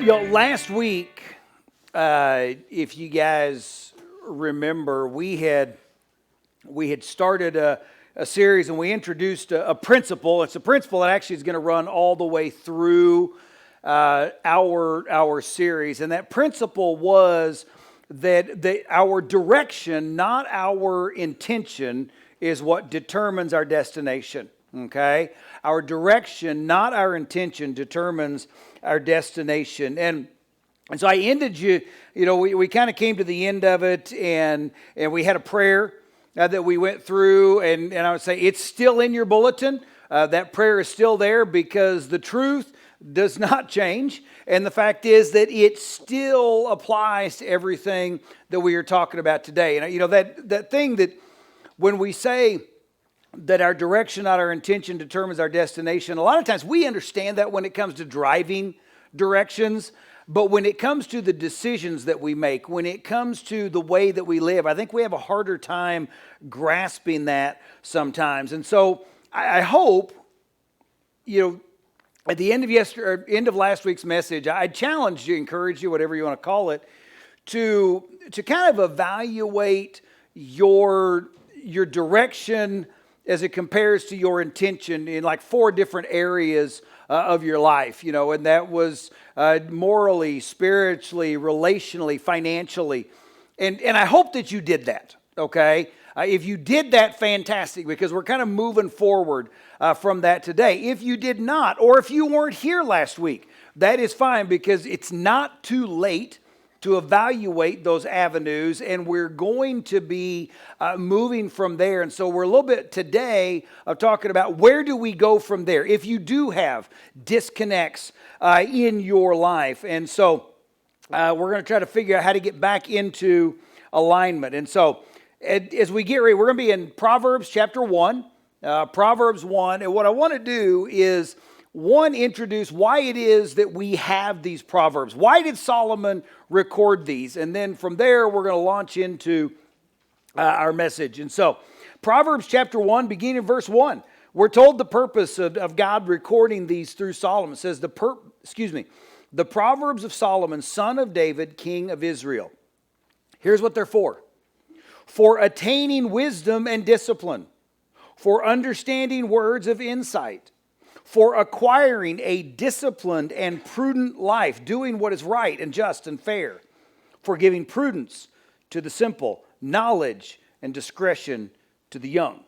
Last week, if you guys remember, we had started a series and we introduced a principle. It's a principle that actually is going to run all the way through our series, and that principle was that our direction, not our intention, is what determines our destination. Okay, our direction, not our intention, determines our destination. And so I ended we kind of came to the end of it, and we had a prayer that we went through, and I would say it's still in your bulletin. That prayer is still there because the truth does not change, and the fact is that it still applies to everything that we are talking about today. And that thing that when we say that our direction, not our intention, determines our destination, a lot of times we understand that when it comes to driving directions. But when it comes to the decisions that we make, when it comes to the way that we live, I think we have a harder time grasping that sometimes. And so I hope, at the end of last week's message, I challenged you, encouraged you, whatever you want to call it, to kind of evaluate your direction as it compares to your intention in like 4 different areas of your life, and that was morally, spiritually, relationally, financially. And I hope that you did that, okay? If you did that, fantastic, because we're kind of moving forward from that today. If you did not, or if you weren't here last week, that is fine, because it's not too late to evaluate those avenues, and we're going to be moving from there. And so we're a little bit today of talking about where do we go from there if you do have disconnects in your life. And so we're going to try to figure out how to get back into alignment. And so as we get ready, we're going to be in Proverbs chapter 1, Proverbs 1. And what I want to do is, one, introduce why it is that we have these Proverbs. Why did Solomon record these? And then from there, we're going to launch into our message. And so, Proverbs chapter 1, beginning in verse 1, we're told the purpose of God recording these through Solomon. It says, the Proverbs of Solomon, son of David, king of Israel. Here's what they're for. For attaining wisdom and discipline, for understanding words of insight, for acquiring a disciplined and prudent life, doing what is right and just and fair, for giving prudence to the simple, knowledge and discretion to the young.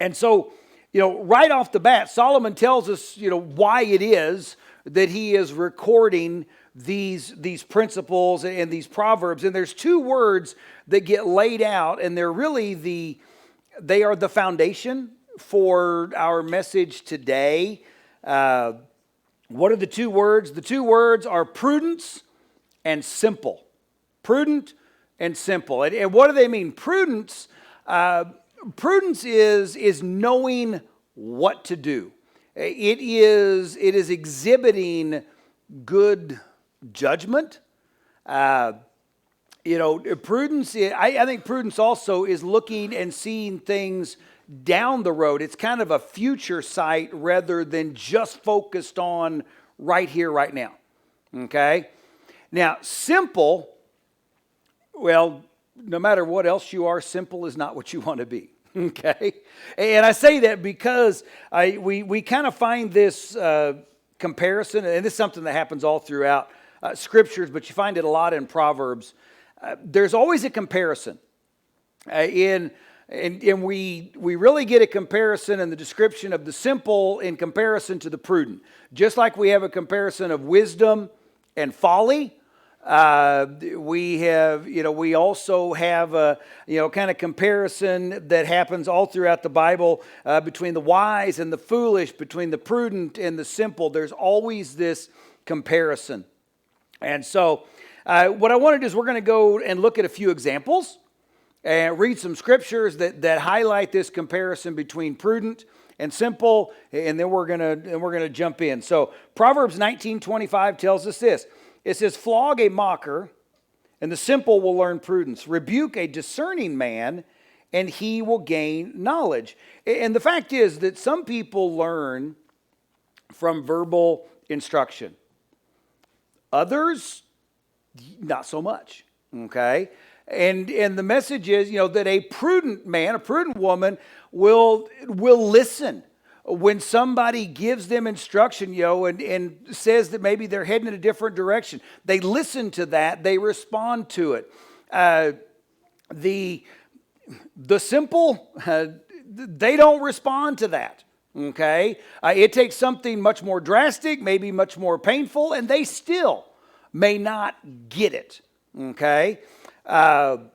And so, right off the bat, Solomon tells us, why it is that he is recording these principles and these proverbs. And there's 2 words that get laid out, and they're really they are the foundation for our message today. What are the 2 words? The 2 words are prudence and simple. Prudent and simple. And what do they mean? Prudence is knowing what to do. It is exhibiting good judgment. Prudence. I think prudence also is looking and seeing things down the road. It's kind of a future sight rather than just focused on right here, right now. Okay? Now, simple, well, no matter what else you are, simple is not what you want to be. Okay? And I say that because we kind of find this comparison, and this is something that happens all throughout scriptures, but you find it a lot in Proverbs. There's always a comparison. And we really get a comparison in the description of the simple in comparison to the prudent. Just like we have a comparison of wisdom and folly, we also have a kind of comparison that happens all throughout the Bible between the wise and the foolish, between the prudent and the simple. There's always this comparison. And so what I want to do is we're going to go and look at a few examples and read some scriptures that highlight this comparison between prudent and simple, and then we're gonna jump in. So Proverbs 19:25 tells us this. It says, "Flog a mocker, and the simple will learn prudence. Rebuke a discerning man, and he will gain knowledge." And the fact is that some people learn from verbal instruction. Others, not so much, okay? And the message is, that a prudent man, a prudent woman will listen when somebody gives them instruction, and says that maybe they're heading in a different direction. They listen to that. They respond to it. The simple, they don't respond to that. Okay? It takes something much more drastic, maybe much more painful, and they still may not get it. Okay? But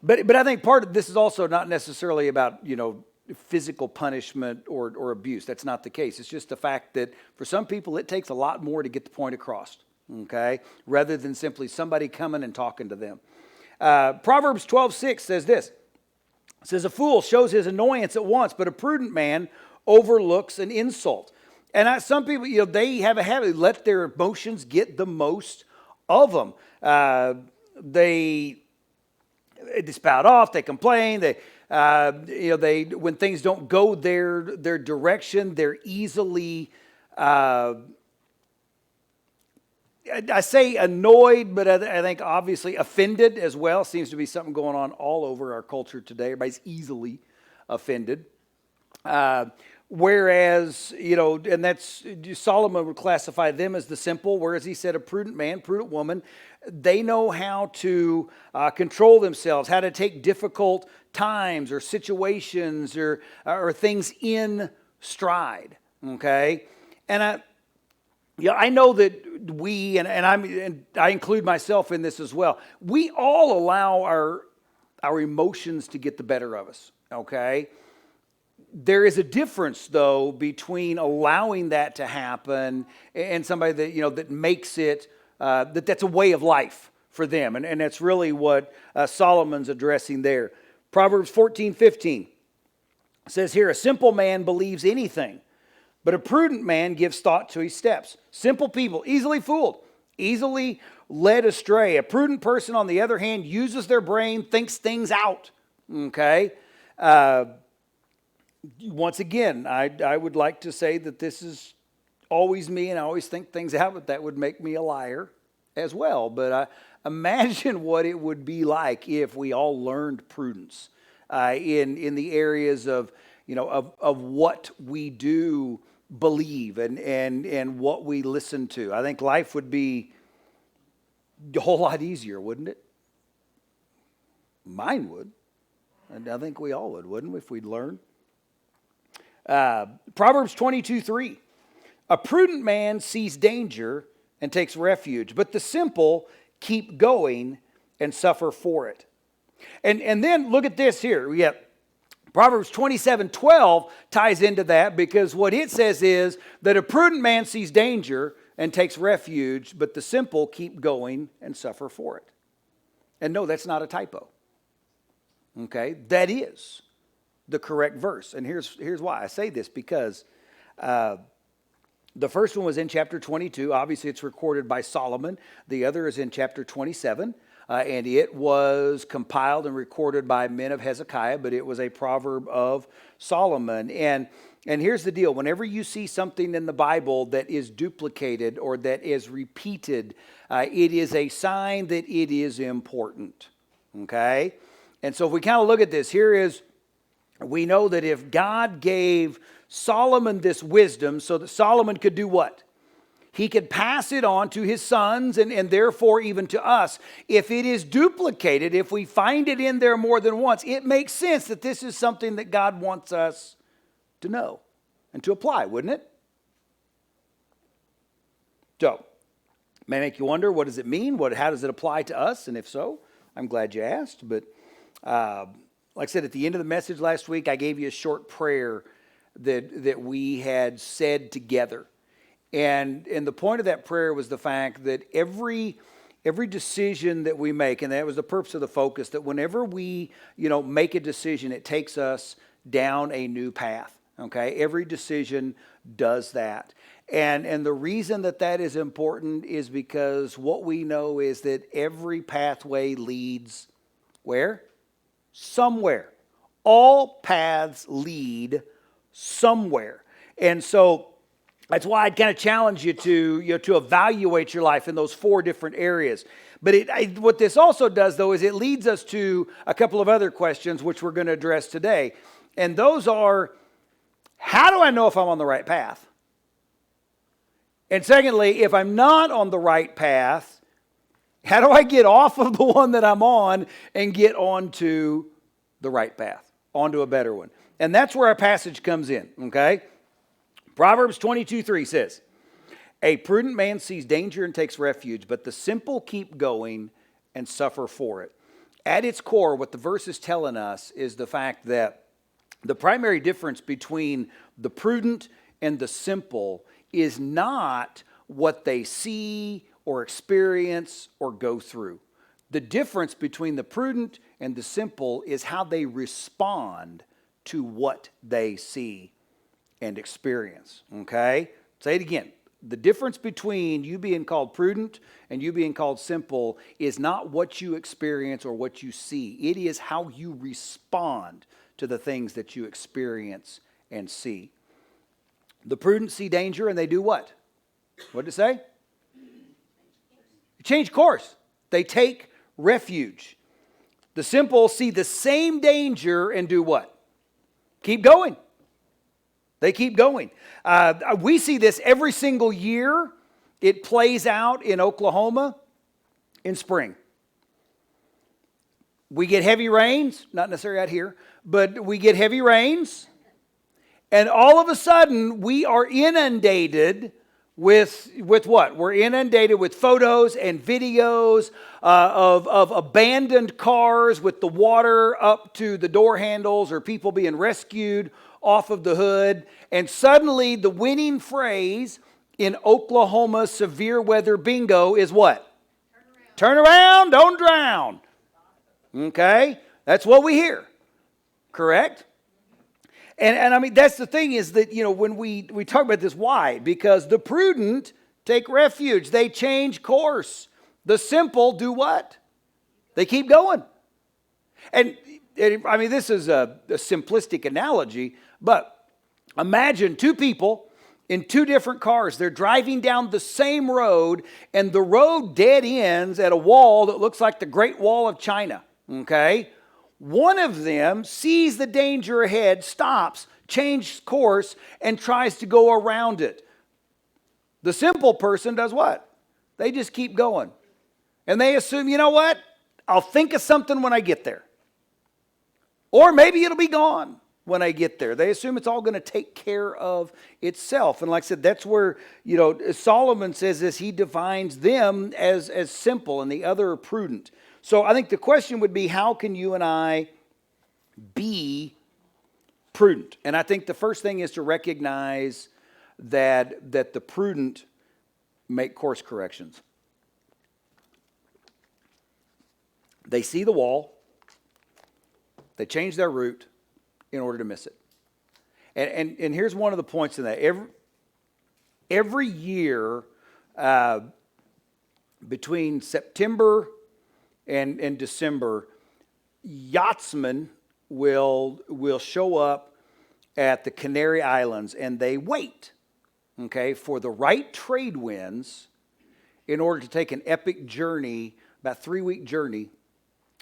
I think part of this is also not necessarily about, physical punishment or abuse. That's not the case. It's just the fact that for some people it takes a lot more to get the point across. Okay? Rather than simply somebody coming and talking to them. Proverbs 12:6 says this. It says, a fool shows his annoyance at once, but a prudent man overlooks an insult. And some people, they have a habit, let their emotions get the most of them. They spout off, they complain, they when things don't go their direction, they're easily, I say annoyed, but I think obviously offended as well. Seems to be something going on all over our culture today. Everybody's easily offended. Whereas, and that's, Solomon would classify them as the simple, whereas he said a prudent man, prudent woman, they know how to control themselves, how to take difficult times or situations or things in stride, okay? And I know that we, and I include myself in this as well, we all allow our emotions to get the better of us, okay? There is a difference, though, between allowing that to happen and somebody that, that makes it, that's a way of life for them. And that's really what Solomon's addressing there. Proverbs 14:15 says here, a simple man believes anything, but a prudent man gives thought to his steps. Simple people, easily fooled, easily led astray. A prudent person, on the other hand, uses their brain, thinks things out. Okay? Once again, I would like to say that this is always me, and I always think things out, but that would make me a liar as well. But imagine what it would be like if we all learned prudence in the areas of, of what we do believe and what we listen to. I think life would be a whole lot easier, wouldn't it? Mine would. And I think we all would, wouldn't we, if we'd learn? Proverbs 22:3. A prudent man sees danger and takes refuge, but the simple keep going and suffer for it. And then look at this here. We have Proverbs 27:12 ties into that, because what it says is that a prudent man sees danger and takes refuge, but the simple keep going and suffer for it. And no, that's not a typo. Okay, that is the correct verse. And here's why I say this, because the first one was in chapter 22. Obviously, it's recorded by Solomon. The other is in chapter 27. And it was compiled and recorded by men of Hezekiah, but it was a proverb of Solomon. And here's the deal. Whenever you see something in the Bible that is duplicated or that is repeated, it is a sign that it is important. Okay? And so if we kind of look at this, we know that if God gave Solomon this wisdom so that Solomon could do what? He could pass it on to his sons and therefore even to us. If it is duplicated, if we find it in there more than once, it makes sense that this is something that God wants us to know and to apply, wouldn't it? So, it may make you wonder, what does it mean? How does it apply to us? And if so, I'm glad you asked. But like I said, at the end of the message last week, I gave you a short prayer that we had said together. And the point of that prayer was the fact that every decision that we make, and that was the purpose of the focus, that whenever we, make a decision, it takes us down a new path. Okay? Every decision does that. And the reason that is important is because what we know is that every pathway leads where? Somewhere. All paths lead somewhere. And so That's why I'd kind of challenge you to evaluate your life in those 4 different areas. But what this also does, though, is it leads us to a couple of other questions which we're going to address today. And those are, how do I know if I'm on the right path? And secondly, if I'm not on the right path, how do I get off of the one that I'm on and get onto the right path, onto a better one? And that's where our passage comes in, okay? Proverbs 22:3 says, "A prudent man sees danger and takes refuge, but the simple keep going and suffer for it." At its core, what the verse is telling us is the fact that the primary difference between the prudent and the simple is not what they see or experience or go through. The difference between the prudent and the simple is how they respond to what they see and experience, okay? Say it again. The difference between you being called prudent and you being called simple is not what you experience or what you see. It is how you respond to the things that you experience and see. The prudent see danger and they do what? What did it say? Change course. They take refuge. The simple see the same danger and do what? Keep going. They keep going. We see this every single year. It plays out in Oklahoma in spring. We get heavy rains, not necessarily out here, but we get heavy rains, and all of a sudden we are inundated with what? We're inundated with photos and videos of abandoned cars with the water up to the door handles or people being rescued off of the hood. And suddenly the winning phrase in Oklahoma severe weather bingo is what? Turn around, don't drown. Okay? That's what we hear. Correct? And I mean, that's the thing is that, when we talk about this, why? Because the prudent take refuge. They change course. The simple do what? They keep going. And I mean, this is a simplistic analogy, but imagine 2 people in 2 different cars. They're driving down the same road, and the road dead ends at a wall that looks like the Great Wall of China. Okay? One of them sees the danger ahead, stops, changes course, and tries to go around it. The simple person does what? They just keep going. And they assume, you know what? I'll think of something when I get there. Or maybe it'll be gone when I get there. They assume it's all going to take care of itself. And like I said, that's where, Solomon says this, he defines them as simple and the other are prudent. So I think the question would be, how can you and I be prudent? And I think the first thing is to recognize that the prudent make course corrections. They see the wall. They change their route in order to miss it. And here's one of the points in that. Every year, between September and December, yachtsmen will show up at the Canary Islands and they wait, okay, for the right trade winds in order to take an epic journey, about 3-week journey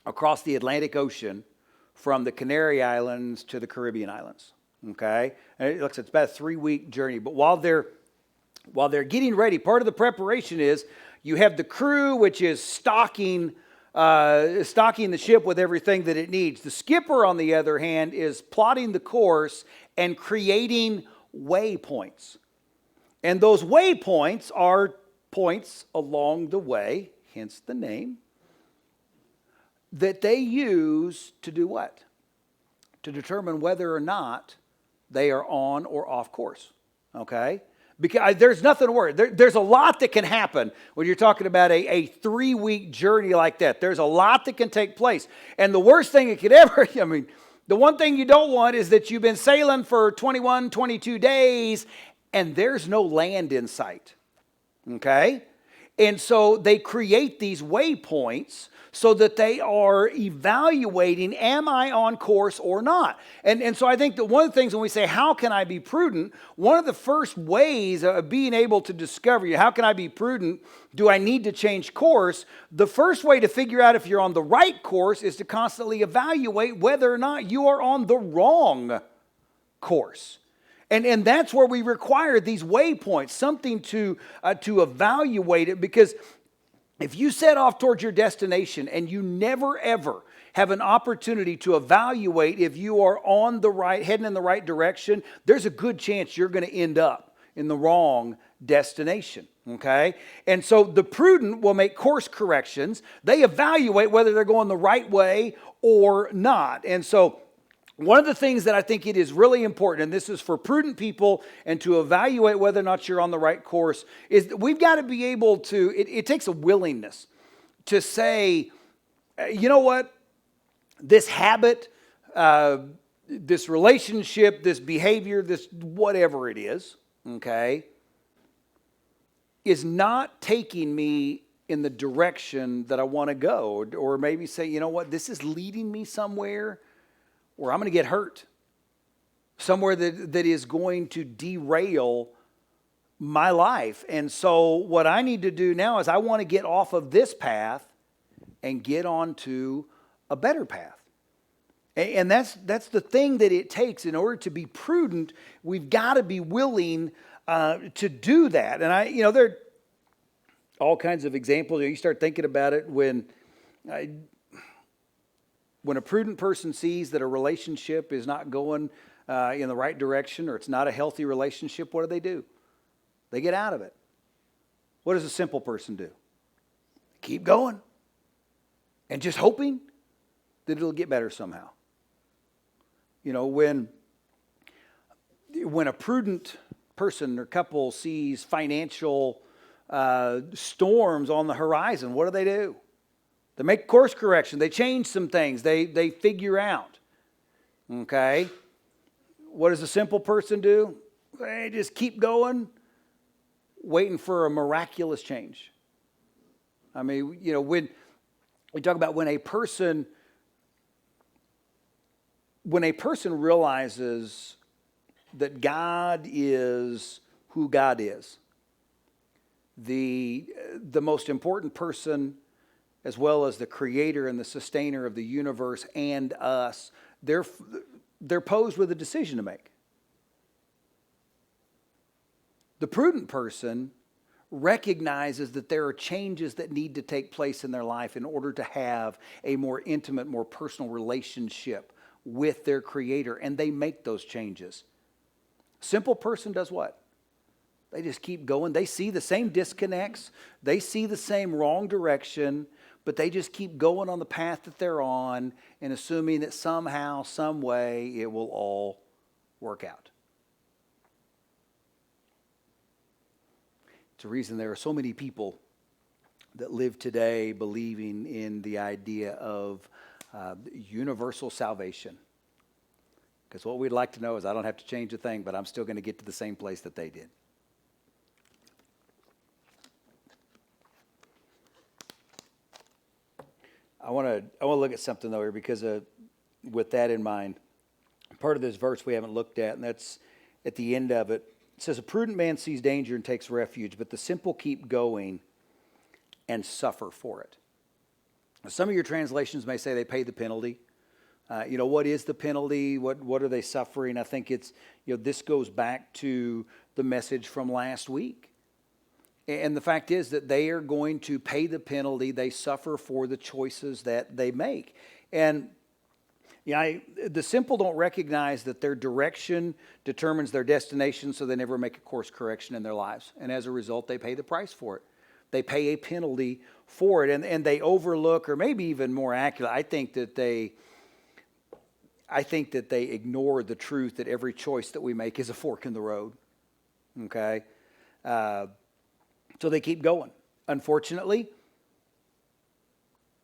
across the Atlantic Ocean from the Canary Islands to the Caribbean islands, okay? And it looks, it's about a 3-week journey. But while they're getting ready, part of the preparation is you have the crew, which is stocking the ship with everything that it needs. The skipper, on the other hand, is plotting the course and creating waypoints. And those waypoints are points along the way, hence the name, that they use to do what? To determine whether or not they are on or off course, okay? Because there's nothing to worry. There's a lot that can happen when you're talking about a 3-week journey like that. There's a lot that can take place. And the worst thing it could ever, the one thing you don't want is that you've been sailing for 21, 22 days and there's no land in sight, okay? And so they create these waypoints so that they are evaluating, am I on course or not? And so I think that one of the things when we say, how can I be prudent? One of the first ways of being able to discover, how can I be prudent? Do I need to change course? The first way to figure out if you're on the right course is to constantly evaluate whether or not you are on the wrong course. And that's where we require these waypoints, something to evaluate it, because if you set off towards your destination and you never ever have an opportunity to evaluate if you are on the right, heading in the right direction, there's a good chance you're going to end up in the wrong destination. Okay? And so the prudent will make course corrections. They evaluate whether they're going the right way or not. And so one of the things that I think it is really important, and this is for prudent people and to evaluate whether or not you're on the right course, is that we've got to be able to, it takes a willingness to say, you know what, this habit, this relationship, this behavior, this whatever it is, okay, is not taking me in the direction that I want to go. Or maybe say, you know what, this is leading me somewhere where I'm going to get hurt, somewhere that is going to derail my life. And so what I need to do now is I want to get off of this path and get onto a better path. And that's the thing that it takes. In order to be prudent, we've got to be willing to do that. And there are all kinds of examples. You start thinking about it when a prudent person sees that a relationship is not going in the right direction, or it's not a healthy relationship, what do? They get out of it. What does a simple person do? Keep going and just hoping that it'll get better somehow. When a prudent person or couple sees financial storms on the horizon, what do? They make course correction. They change some things. They figure out. Okay? What does a simple person do? They just keep going, waiting for a miraculous change. I mean, when we talk about when a person realizes that God is who God is, the most important person, as well as the creator and the sustainer of the universe and us, they're posed with a decision to make. The prudent person recognizes that there are changes that need to take place in their life in order to have a more intimate, more personal relationship with their creator, and they make those changes. Simple person does what? They just keep going. They see the same disconnects. They see the same wrong direction, but they just keep going on the path that they're on and assuming that somehow, some way, it will all work out. It's a reason there are so many people that live today believing in the idea of universal salvation. Because what we'd like to know is I don't have to change a thing, but I'm still going to get to the same place that they did. I want to look at something though here, because with that in mind, part of this verse we haven't looked at, and that's at the end of it. It says, a prudent man sees danger and takes refuge, but the simple keep going and suffer for it. Some of your translations may say they pay the penalty. What is the penalty? What are they suffering? I think it's, this goes back to the message from last week. And the fact is that they are going to pay the penalty. They suffer for the choices that they make. And the simple don't recognize that their direction determines their destination, so they never make a course correction in their lives. And as a result, they pay the price for it. They pay a penalty for it, and they overlook, or maybe even more accurate, I think that they ignore the truth that every choice that we make is a fork in the road. Okay? So they keep going. Unfortunately,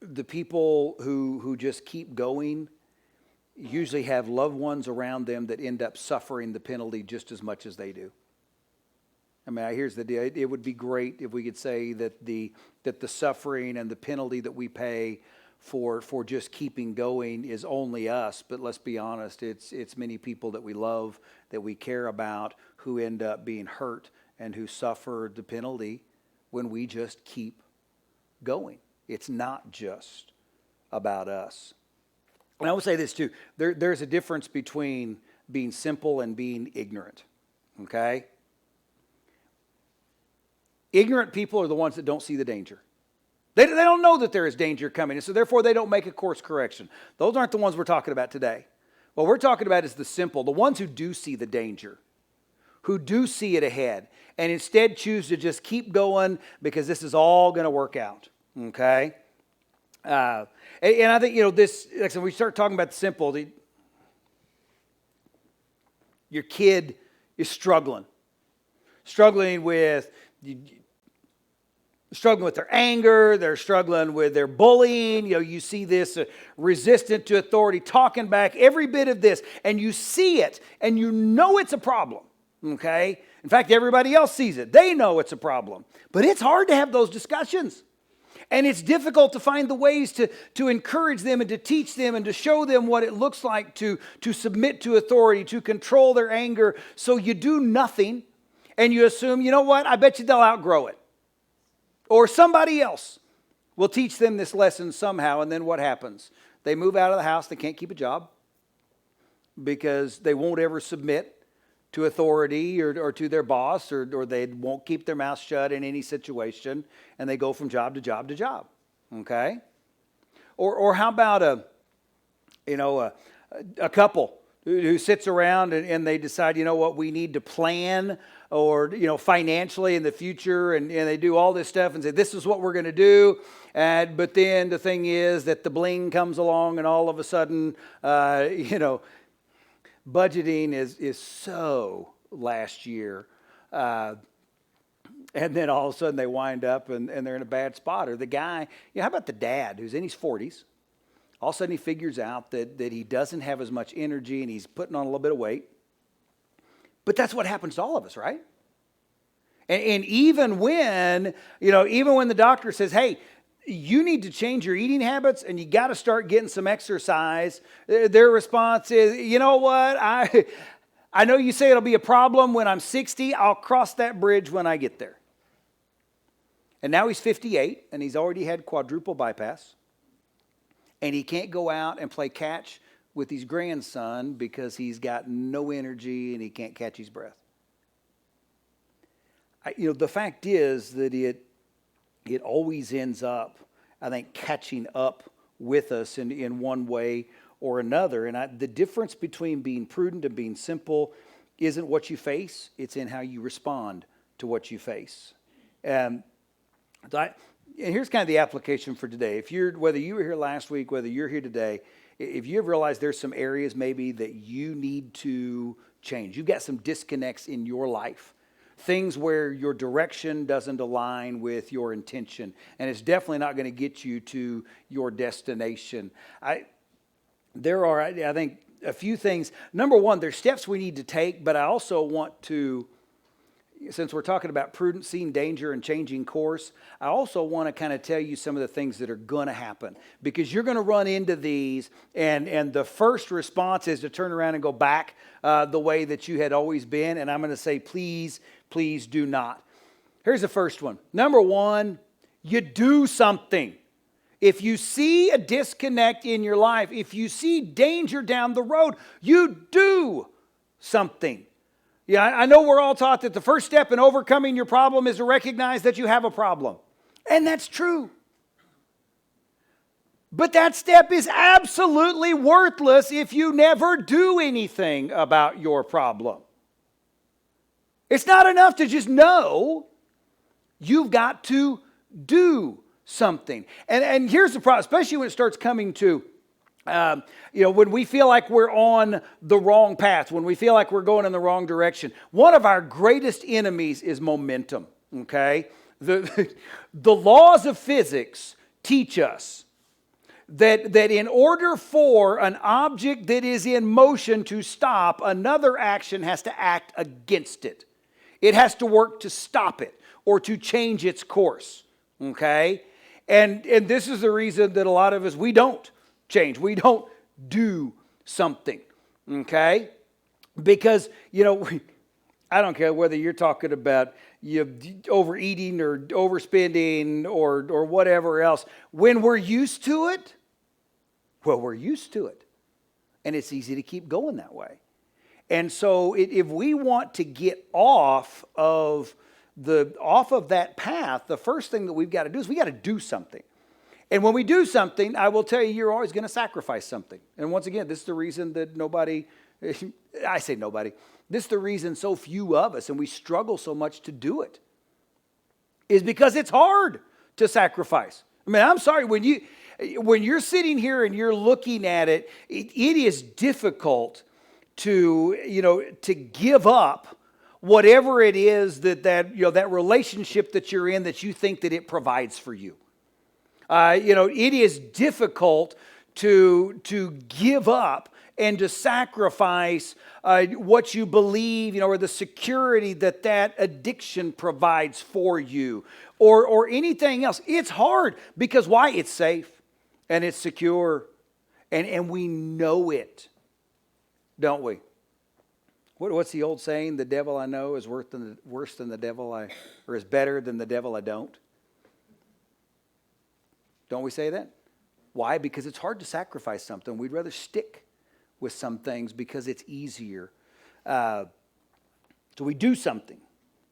the people who just keep going usually have loved ones around them that end up suffering the penalty just as much as they do. I mean, here's the deal. It would be great if we could say that the suffering and the penalty that we pay for just keeping going is only us. But let's be honest, it's many people that we love, that we care about, who end up being hurt and who suffer the penalty when we just keep going. It's not just about us. And I will say this too. There's a difference between being simple and being ignorant. Okay? Ignorant people are the ones that don't see the danger. They don't know that there is danger coming, and so therefore they don't make a course correction. Those aren't the ones we're talking about today. What we're talking about is the simple, the ones who do see the danger, who do see it ahead, and instead choose to just keep going because this is all going to work out. Okay? And I think, this, like I said, we start talking about the simple, your kid is struggling with their anger, they're struggling with their bullying. You see this resistant to authority, talking back, every bit of this, and you see it, and you know it's a problem, okay? In fact, everybody else sees it. They know it's a problem. But it's hard to have those discussions. And it's difficult to find the ways to encourage them and to teach them and to show them what it looks like to submit to authority, to control their anger. So you do nothing, and you assume, you know what, I bet you they'll outgrow it. Or somebody else will teach them this lesson somehow, and then what happens? They move out of the house, they can't keep a job because they won't ever submit to authority or to their boss, or they won't keep their mouth shut in any situation, and they go from job to job to job, okay? Or how about a couple who sits around and they decide, you know what, we need to plan or, financially in the future, and they do all this stuff and say, this is what we're going to do. But then the thing is that the bling comes along, and all of a sudden, budgeting is so last year. And then all of a sudden they wind up and they're in a bad spot. Or the guy, how about the dad who's in his 40s? All of a sudden he figures out that he doesn't have as much energy and he's putting on a little bit of weight. But that's what happens to all of us, right? And even when the doctor says, hey, you need to change your eating habits and you got to start getting some exercise, their response is, you know what, I know you say it'll be a problem when I'm 60. I'll cross that bridge when I get there. And now he's 58 and he's already had quadruple bypass. And he can't go out and play catch with his grandson because he's got no energy and he can't catch his breath. The fact is that it always ends up, I think, catching up with us in one way or another. And the difference between being prudent and being simple isn't what you face, it's in how you respond to what you face. And here's kind of the application for today. Whether you were here last week, whether you're here today, if you have realized there's some areas maybe that you need to change, you've got some disconnects in your life, things where your direction doesn't align with your intention, and it's definitely not going to get you to your destination. There are, I think, a few things. Number one, there's steps we need to take, but I also want to, since we're talking about prudence, seeing danger, and changing course, I also want to kind of tell you some of the things that are going to happen, because you're going to run into these, and the first response is to turn around and go back the way that you had always been, and I'm going to say, please do not. Here's the first one. Number one, you do something. If you see a disconnect in your life, if you see danger down the road, you do something. Yeah, I know we're all taught that the first step in overcoming your problem is to recognize that you have a problem. And that's true. But that step is absolutely worthless if you never do anything about your problem. It's not enough to just know. You've got to do something. And here's the problem, especially when it starts coming to when we feel like we're on the wrong path, when we feel like we're going in the wrong direction. One of our greatest enemies is momentum, okay? The laws of physics teach us that in order for an object that is in motion to stop, another action has to act against it. It has to work to stop it or to change its course, okay? And this is the reason that a lot of us, we don't change. We don't do something, okay? Because, I don't care whether you're talking about overeating or overspending or whatever else. When we're used to it, well, we're used to it. And it's easy to keep going that way. And so if we want to get off of that path, the first thing that we've got to do is we got to do something. And when we do something, I will tell you, you're always going to sacrifice something. And once again, this is the reason that I say nobody, this is the reason so few of us, and we struggle so much to do it, is because it's hard to sacrifice. I mean, I'm sorry, when you're sitting here and you're looking at it, it is difficult to give up whatever it is that relationship that you're in that you think that it provides for you. It is difficult to give up and to sacrifice what you believe, or the security that addiction provides for you, or anything else. It's hard because why? It's safe and it's secure, and we know it, don't we? What's the old saying? The devil I know is worse than the devil or is better than the devil I don't. Don't we say that? Why? Because it's hard to sacrifice something. We'd rather stick with some things because it's easier. So we do something,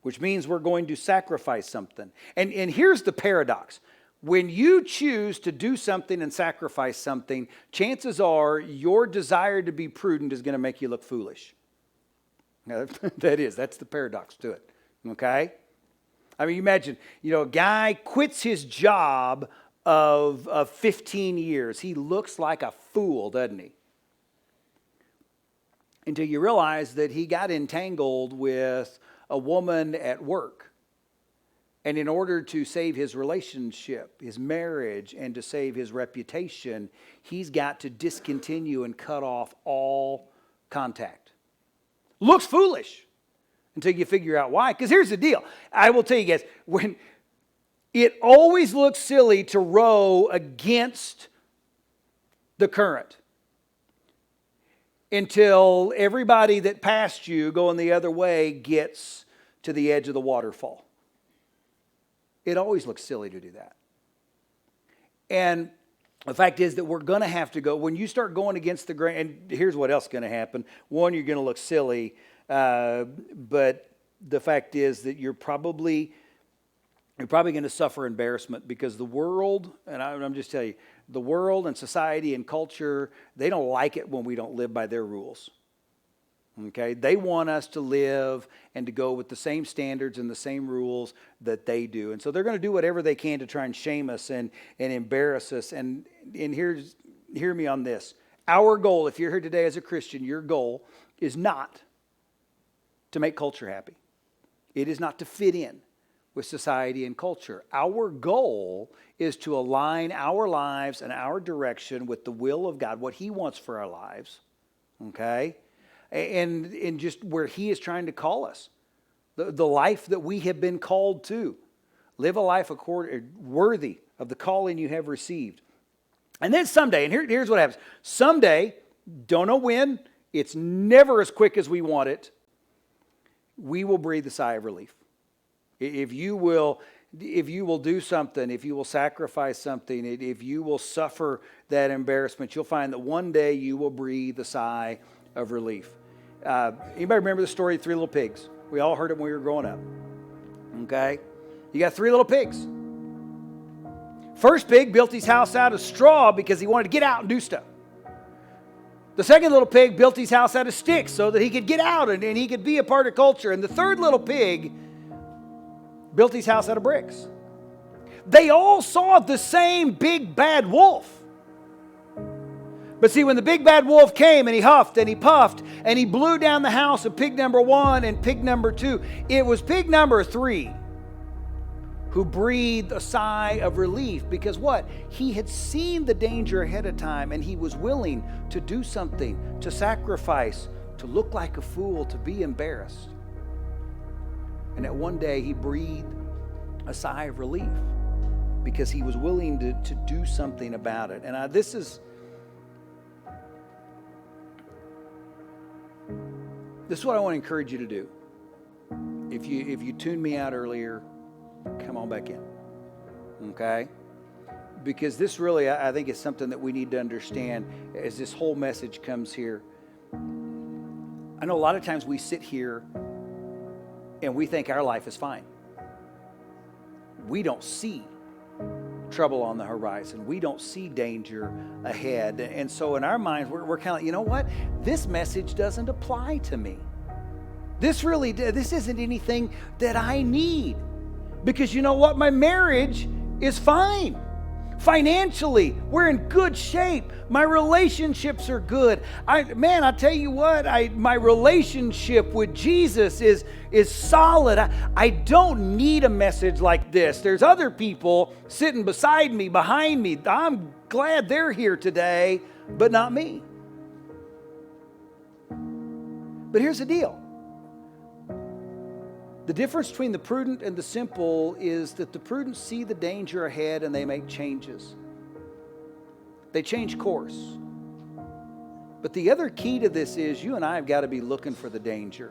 which means we're going to sacrifice something. And here's the paradox. When you choose to do something and sacrifice something, chances are your desire to be prudent is going to make you look foolish. Now, that's the paradox to it, okay? I mean, imagine, a guy quits his job of 15 years. He looks like a fool, doesn't he? Until you realize that he got entangled with a woman at work. And in order to save his relationship, his marriage, and to save his reputation, he's got to discontinue and cut off all contact. Looks foolish until you figure out why. Because here's the deal. I will tell you guys, when it always looks silly to row against the current until everybody that passed you going the other way gets to the edge of the waterfall. It always looks silly to do that. And the fact is that we're going to have to go, when you start going against the grain, and here's what else is going to happen. One, you're going to look silly, but the fact is that you're probably going to suffer embarrassment because the world, and I'm just telling you, the world and society and culture, they don't like it when we don't live by their rules. Okay? They want us to live and to go with the same standards and the same rules that they do. And so they're going to do whatever they can to try and shame us and embarrass us. And hear me on this. Our goal, if you're here today as a Christian, your goal is not to make culture happy. It is not to fit in with society and culture. Our goal is to align our lives and our direction with the will of God, what He wants for our lives, okay? And just where He is trying to call us. The life that we have been called to. Live a life worthy of the calling you have received. And then someday, and here's what happens. Someday, don't know when, it's never as quick as we want it, we will breathe a sigh of relief. If you will do something, if you will sacrifice something, if you will suffer that embarrassment, you'll find that one day you will breathe a sigh of relief. Anybody remember the story of Three Little Pigs? We all heard it when we were growing up. Okay? You got three little pigs. First pig built his house out of straw because he wanted to get out and do stuff. The second little pig built his house out of sticks so that he could get out and he could be a part of culture. And the third little pig built his house out of bricks. They all saw the same big bad wolf. But see, when the big bad wolf came and he huffed and he puffed and he blew down the house of pig number 1 and pig number 2, it was pig number 3 who breathed a sigh of relief because what? He had seen the danger ahead of time and he was willing to do something, to sacrifice, to look like a fool, to be embarrassed. And that one day he breathed a sigh of relief because he was willing to do something about it. And this is what I want to encourage you to do. If you tuned me out earlier, come on back in. Okay? Because this really, I think, is something that we need to understand as this whole message comes here. I know a lot of times we sit here and we think our life is fine. We don't see trouble on the horizon. We don't see danger ahead. And so in our minds, we're kind of like, you know what? This message doesn't apply to me. This isn't anything that I need. Because you know what? My marriage is fine. Financially, we're in good shape. My relationships are good. I tell you what, my relationship with Jesus is solid. I don't need a message like this. There's other people sitting beside me, behind me. I'm glad they're here today, but not me. But here's the deal. The difference between the prudent and the simple is that the prudent see the danger ahead and they make changes. They change course. But the other key to this is you and I have got to be looking for the danger.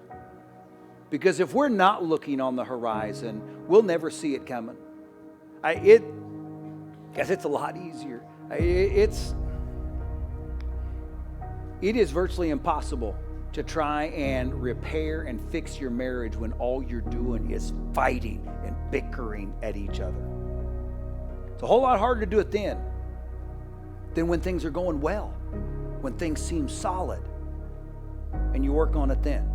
Because if we're not looking on the horizon, we'll never see it coming. It's a lot easier. It is virtually impossible to try and repair and fix your marriage when all you're doing is fighting and bickering at each other. It's a whole lot harder to do it then than when things are going well, when things seem solid, and you work on it then.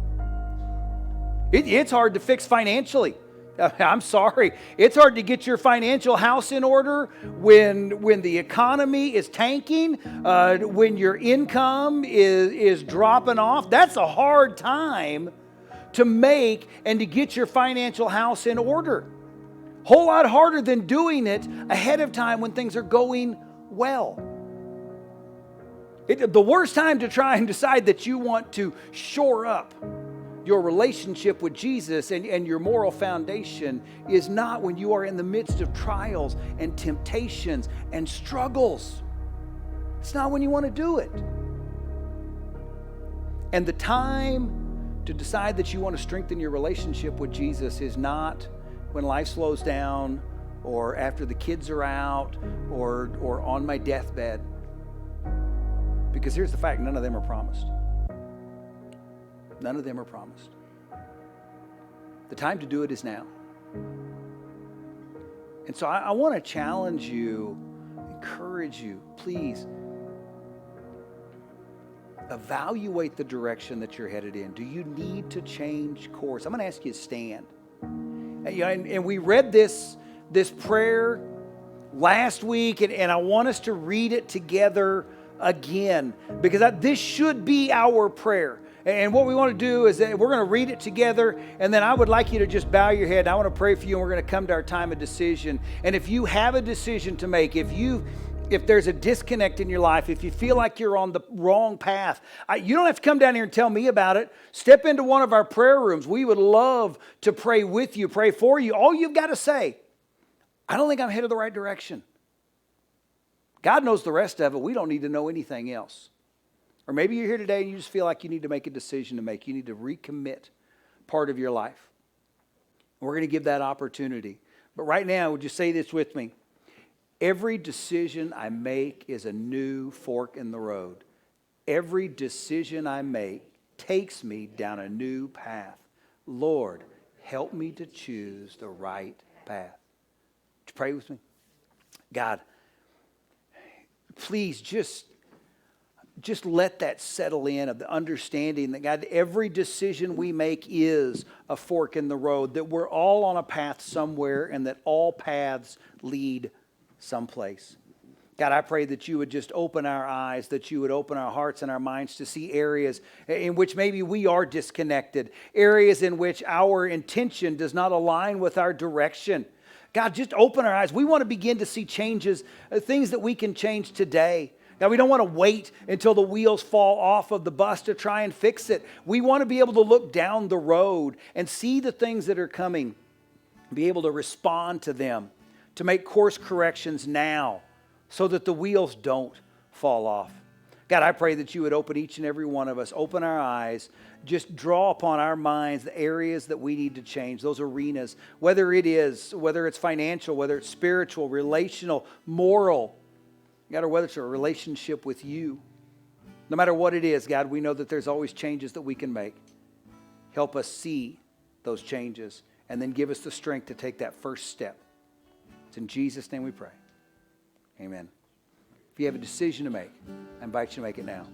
It's hard to fix financially. I'm sorry. It's hard to get your financial house in order when the economy is tanking, when your income is dropping off. That's a hard time to make and to get your financial house in order. Whole lot harder than doing it ahead of time when things are going well. The worst time to try and decide that you want to shore up your relationship with Jesus and your moral foundation is not when you are in the midst of trials and temptations and struggles. It's not when you want to do it. And the time to decide that you want to strengthen your relationship with Jesus is not when life slows down or after the kids are out or on my deathbed. Because here's the fact, none of them are promised. None of them are promised. The time to do it is now. And so I want to challenge you, encourage you, please evaluate the direction that you're headed in. Do you need to change course? I'm going to ask you to stand. And we read this prayer last week, and I want us to read it together again, because this should be our prayer. And what we want to do is that we're going to read it together, and then I would like you to just bow your head. I want to pray for you, and we're going to come to our time of decision. And if you have a decision to make, if there's a disconnect in your life, if you feel like you're on the wrong path, you don't have to come down here and tell me about it. Step into one of our prayer rooms. We would love to pray with you, pray for you. All you've got to say, I don't think I'm headed the right direction. God knows the rest of it. We don't need to know anything else. Or maybe you're here today and you just feel like you need to make a decision to make. You need to recommit part of your life. We're going to give that opportunity. But right now, would you say this with me? Every decision I make is a new fork in the road. Every decision I make takes me down a new path. Lord, help me to choose the right path. Would you pray with me? God, please just let that settle in, of the understanding that, God, every decision we make is a fork in the road, that we're all on a path somewhere and that all paths lead someplace. God, I pray that you would just open our eyes, that you would open our hearts and our minds to see areas in which maybe we are disconnected, areas in which our intention does not align with our direction. God, just open our eyes. We want to begin to see changes, things that we can change today. God, we don't want to wait until the wheels fall off of the bus to try and fix it. We want to be able to look down the road and see the things that are coming, be able to respond to them, to make course corrections now so that the wheels don't fall off. God, I pray that you would open each and every one of us, open our eyes, just draw upon our minds the areas that we need to change, those arenas, whether it's financial, whether it's spiritual, relational, moral, God, or whether it's a relationship with you. No matter what it is, God, we know that there's always changes that we can make. Help us see those changes and then give us the strength to take that first step. It's in Jesus' name we pray. Amen. If you have a decision to make, I invite you to make it now.